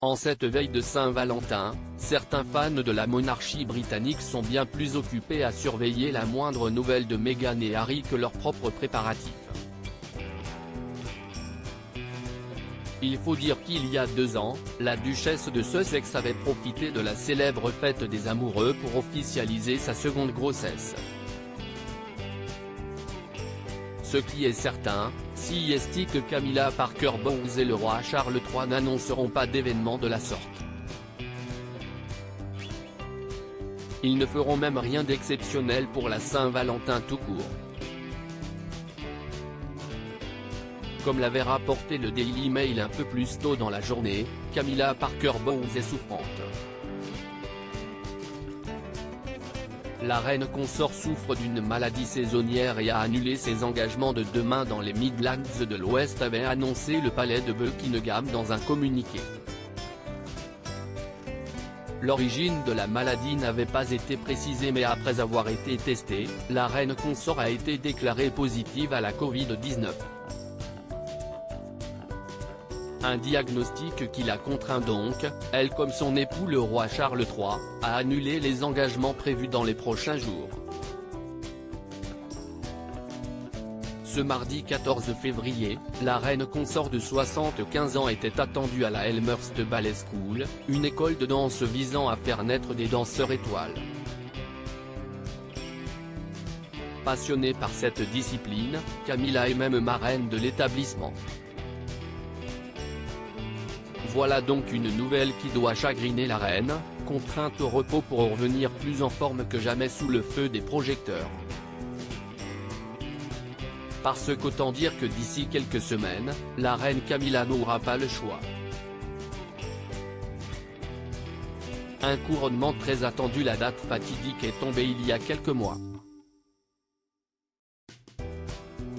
En cette veille de Saint-Valentin, certains fans de la monarchie britannique sont bien plus occupés à surveiller la moindre nouvelle de Meghan et Harry que leurs propres préparatifs. Il faut dire qu'il y a 2 ans, la duchesse de Sussex avait profité de la célèbre fête des amoureux pour officialiser sa seconde grossesse. Ce qui est certain, si est que Camilla Parker Bowles et le roi Charles III n'annonceront pas d'événements de la sorte. Ils ne feront même rien d'exceptionnel pour la Saint-Valentin tout court. Comme l'avait rapporté le Daily Mail un peu plus tôt dans la journée, Camilla Parker Bowles est souffrante. La reine consort souffre d'une maladie saisonnière et a annulé ses engagements de demain dans les Midlands de l'Ouest, avait annoncé le palais de Buckingham dans un communiqué. L'origine de la maladie n'avait pas été précisée, mais après avoir été testée, la reine consort a été déclarée positive à la Covid-19. Un diagnostic qui la contraint donc, elle comme son époux le roi Charles III, à annuler les engagements prévus dans les prochains jours. Ce mardi 14 février, la reine consort de 75 ans était attendue à la Elmhurst Ballet School, une école de danse visant à faire naître des danseurs étoiles. Passionnée par cette discipline, Camilla est même marraine de l'établissement. Voilà donc une nouvelle qui doit chagriner la reine, contrainte au repos pour revenir plus en forme que jamais sous le feu des projecteurs. Parce qu'autant dire que d'ici quelques semaines, la reine Camilla n'aura pas le choix. Un couronnement très attendu, la date fatidique est tombée il y a quelques mois.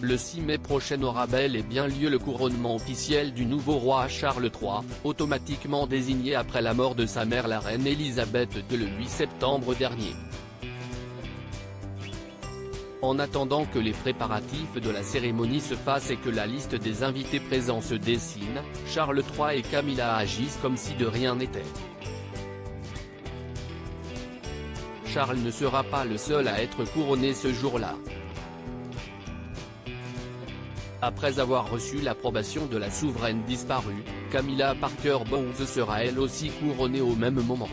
Le 6 mai prochain aura bel et bien lieu le couronnement officiel du nouveau roi Charles III, automatiquement désigné après la mort de sa mère la reine Elisabeth II le 8 septembre dernier. En attendant que les préparatifs de la cérémonie se fassent et que la liste des invités présents se dessine, Charles III et Camilla agissent comme si de rien n'était. Charles ne sera pas le seul à être couronné ce jour-là. Après avoir reçu l'approbation de la souveraine disparue, Camilla Parker Bowles sera elle aussi couronnée au même moment.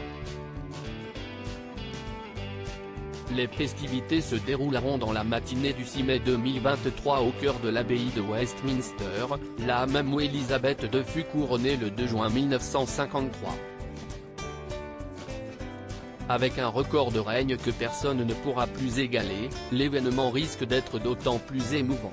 Les festivités se dérouleront dans la matinée du 6 mai 2023 au cœur de l'abbaye de Westminster, là même où Elisabeth II fut couronnée le 2 juin 1953. Avec un record de règne que personne ne pourra plus égaler, l'événement risque d'être d'autant plus émouvant.